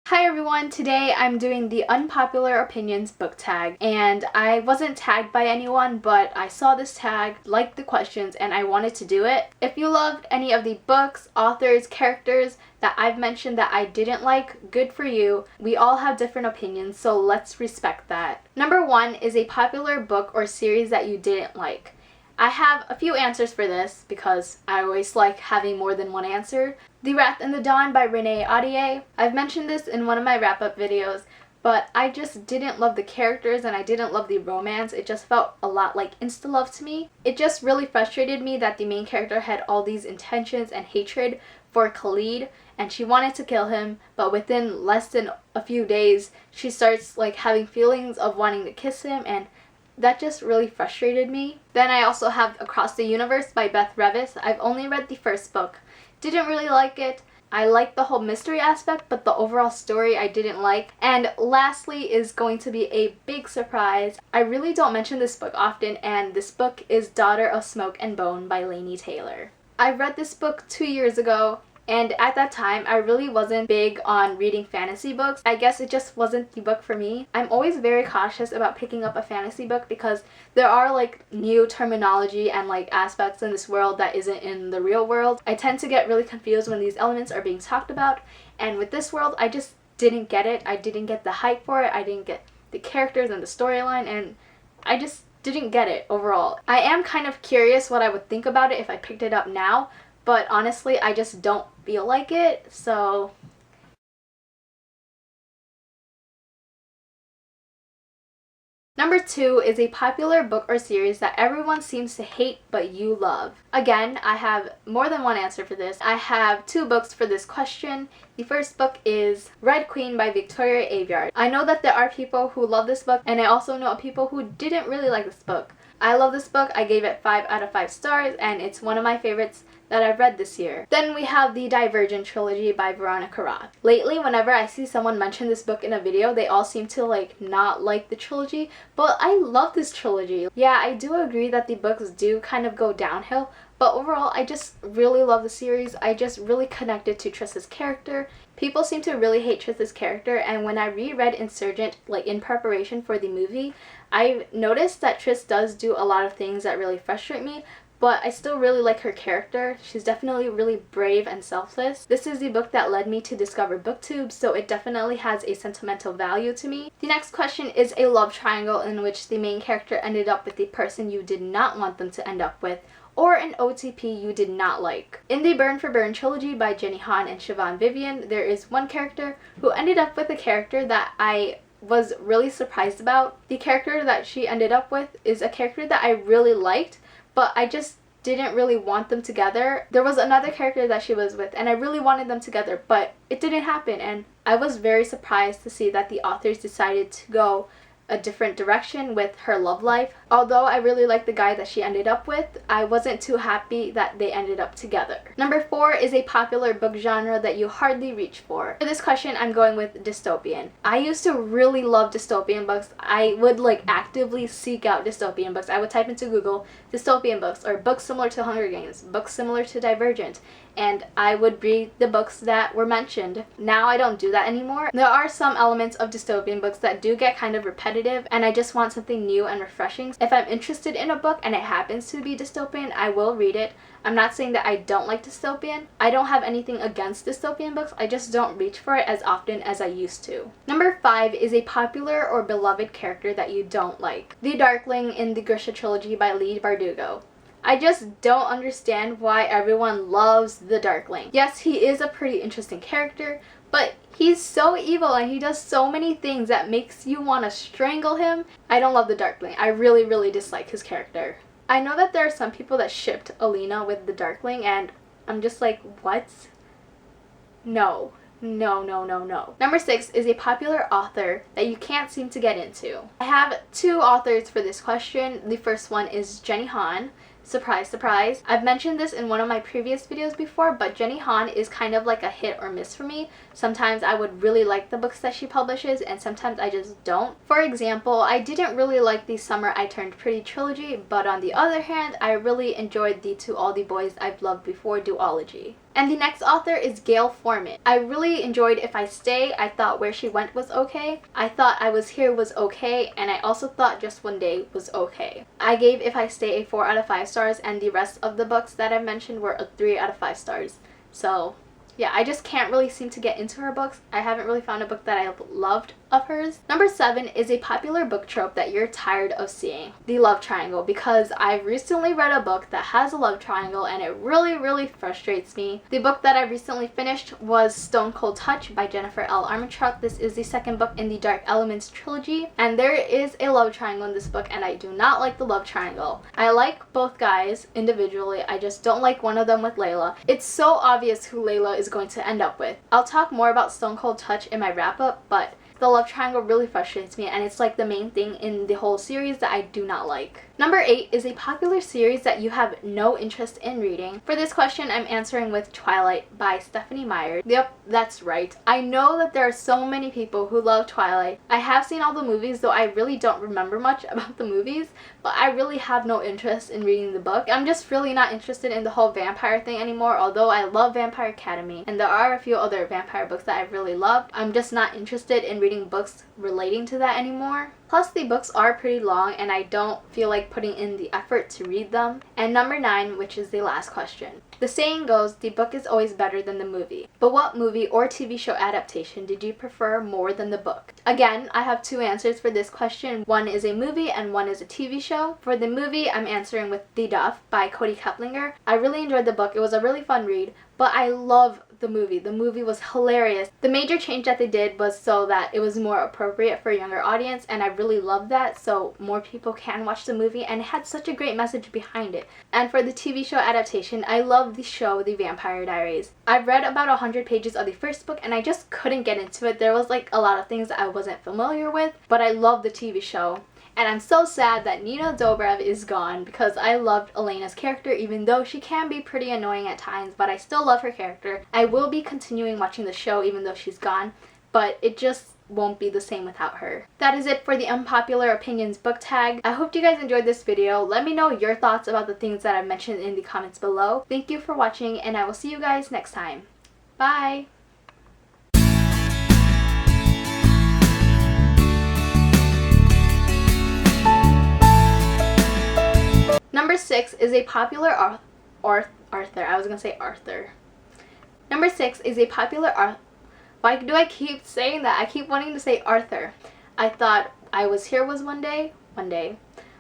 Hi everyone, today I'm doing the Unpopular Opinions book tag, and I wasn't tagged by anyone, but I saw this tag, liked the questions, and I wanted to do it. If you loved any of the books, authors, characters that I've mentioned that I didn't like, good for you. We all have different opinions, so let's respect that. Number 1 is a popular book or series that you didn't like. I have a few answers for this because I always like having more than one answer. The Wrath and the Dawn by Renee Audier. I've mentioned this in one of my wrap-up videos, but I just didn't love the characters and I didn't love the romance. It just felt a lot like insta-love to me. It just really frustrated me that the main character had all these intentions and hatred for Khalid, and she wanted to kill him, but within less than a few days, she starts like having feelings of wanting to kiss him, and that just really frustrated me. Then I also have Across the Universe by Beth Revis. I've only read the first book. Didn't really like it. I liked the whole mystery aspect, but the overall story I didn't like. And lastly is going to be a big surprise. I really don't mention this book often, and this book is Daughter of Smoke and Bone by Laini Taylor. I read this book 2 years ago, and at that time, I really wasn't big on reading fantasy books. I guess it just wasn't the book for me. I'm always very cautious about picking up a fantasy book because there are like new terminology and like aspects in this world that isn't in the real world. I tend to get really confused when these elements are being talked about, and with this world, I just didn't get it. I didn't get the hype for it. I didn't get the characters and the storyline, and I just didn't get it overall. I am kind of curious what I would think about it if I picked it up now, but honestly, I just don't feel like it, so. Number 2 is a popular book or series that everyone seems to hate but you love. Again, I have more than one answer for this. I have 2 books for this question. The first book is Red Queen by Victoria Aveyard. I know that there are people who love this book, and I also know people who didn't really like this book. I love this book. I gave it 5 out of 5 stars, and it's one of my favorites that I've read this year. Then we have the Divergent trilogy by Veronica Roth. Lately, whenever I see someone mention this book in a video, they all seem to like not like the trilogy, but I love this trilogy. Yeah, I do agree that the books do kind of go downhill, but overall, I just really love the series. I just really connected to Triss's character. People seem to really hate Triss's character, and when I reread Insurgent, like in preparation for the movie, I noticed that Triss does do a lot of things that really frustrate me, but I still really like her character. She's definitely really brave and selfless. This is the book that led me to discover BookTube, so it definitely has a sentimental value to me. The next question is a love triangle in which the main character ended up with the person you did not want them to end up with, or an OTP you did not like. In the Burn for Burn trilogy by Jenny Han and Siobhan Vivian, there is one character who ended up with a character that I was really surprised about. The character that she ended up with is a character that I really liked, but I just didn't really want them together. There was another character that she was with, and I really wanted them together, but it didn't happen, and I was very surprised to see that the authors decided to go a different direction with her love life. Although I really liked the guy that she ended up with, I wasn't too happy that they ended up together. Number 4 is a popular book genre that you hardly reach for. For this question, I'm going with dystopian. I used to really love dystopian books. I would like actively seek out dystopian books. I would type into Google dystopian books or books similar to Hunger Games, books similar to Divergent, and I would read the books that were mentioned. Now I don't do that anymore. There are some elements of dystopian books that do get kind of repetitive, and I just want something new and refreshing. If I'm interested in a book and it happens to be dystopian, I will read it. I'm not saying that I don't like dystopian. I don't have anything against dystopian books, I just don't reach for it as often as I used to. Number 5 is a popular or beloved character that you don't like. The Darkling in the Grisha trilogy by Leigh Bardugo. I just don't understand why everyone loves the Darkling. Yes, he is a pretty interesting character, but he's so evil and he does so many things that makes you want to strangle him. I don't love the Darkling. I really dislike his character. I know that there are some people that shipped Alina with the Darkling, and I'm just like, what? No. No. Number 6 is a popular author that you can't seem to get into. I have 2 authors for this question. The first one is Jenny Han. Surprise, surprise. I've mentioned this in one of my previous videos before, but Jenny Han is kind of like a hit or miss for me. Sometimes I would really like the books that she publishes, and sometimes I just don't. For example, I didn't really like the Summer I Turned Pretty trilogy, but on the other hand, I really enjoyed the To All the Boys I've Loved Before duology. And the next author is Gail Forman. I really enjoyed If I Stay. I thought Where She Went was okay. I thought I Was Here was okay. And I also thought Just One Day was okay. I gave If I Stay a 4 out of 5 stars, and the rest of the books that I mentioned were a 3 out of 5 stars. So yeah, I just can't really seem to get into her books. I haven't really found a book that I loved of hers. Number 7 is a popular book trope that you're tired of seeing. The love triangle, because I've recently read a book that has a love triangle and it really frustrates me. The book that I recently finished was Stone Cold Touch by Jennifer L. Armentrout. This is the second book in the Dark Elements trilogy, and there is a love triangle in this book, and I do not like the love triangle. I like both guys individually, I just don't like one of them with Layla. It's so obvious who Layla is going to end up with. I'll talk more about Stone Cold Touch in my wrap up, but the love triangle really frustrates me, and it's like the main thing in the whole series that I do not like. Number 8 is a popular series that you have no interest in reading. For this question, I'm answering with Twilight by Stephanie Meyer. Yep, that's right. I know that there are so many people who love Twilight. I have seen all the movies, though I really don't remember much about the movies, but I really have no interest in reading the book. I'm just really not interested in the whole vampire thing anymore, although I love Vampire Academy, and there are a few other vampire books that I really loved. I'm just not interested in reading books relating to that anymore. Plus, the books are pretty long and I don't feel like putting in the effort to read them. And number 9, which is the last question. The saying goes, the book is always better than the movie. But what movie or TV show adaptation did you prefer more than the book? Again, I have 2 answers for this question. One is a movie and one is a TV show. For the movie, I'm answering with The Duff by Cody Keplinger. I really enjoyed the book. It was a really fun read, but I love the movie. The movie was hilarious. The major change that they did was so that it was more appropriate for a younger audience, and I really love that, so more people can watch the movie, and it had such a great message behind it. And for the TV show adaptation, I love the show The Vampire Diaries. I've read about 100 pages of the first book and I just couldn't get into it. There was like a lot of things that I wasn't familiar with, but I love the TV show. And I'm so sad that Nina Dobrev is gone, because I loved Elena's character, even though she can be pretty annoying at times, but I still love her character. I will be continuing watching the show even though she's gone, but it just won't be the same without her. That is it for the Unpopular Opinions book tag. I hope you guys enjoyed this video. Let me know your thoughts about the things that I've mentioned in the comments below. Thank you for watching, and I will see you guys next time. Bye! Number 6 is a popular Arthur. I was gonna say Arthur. Number 6 is a popular Why do I keep saying that? I keep wanting to say Arthur. I thought I Was Here was one day.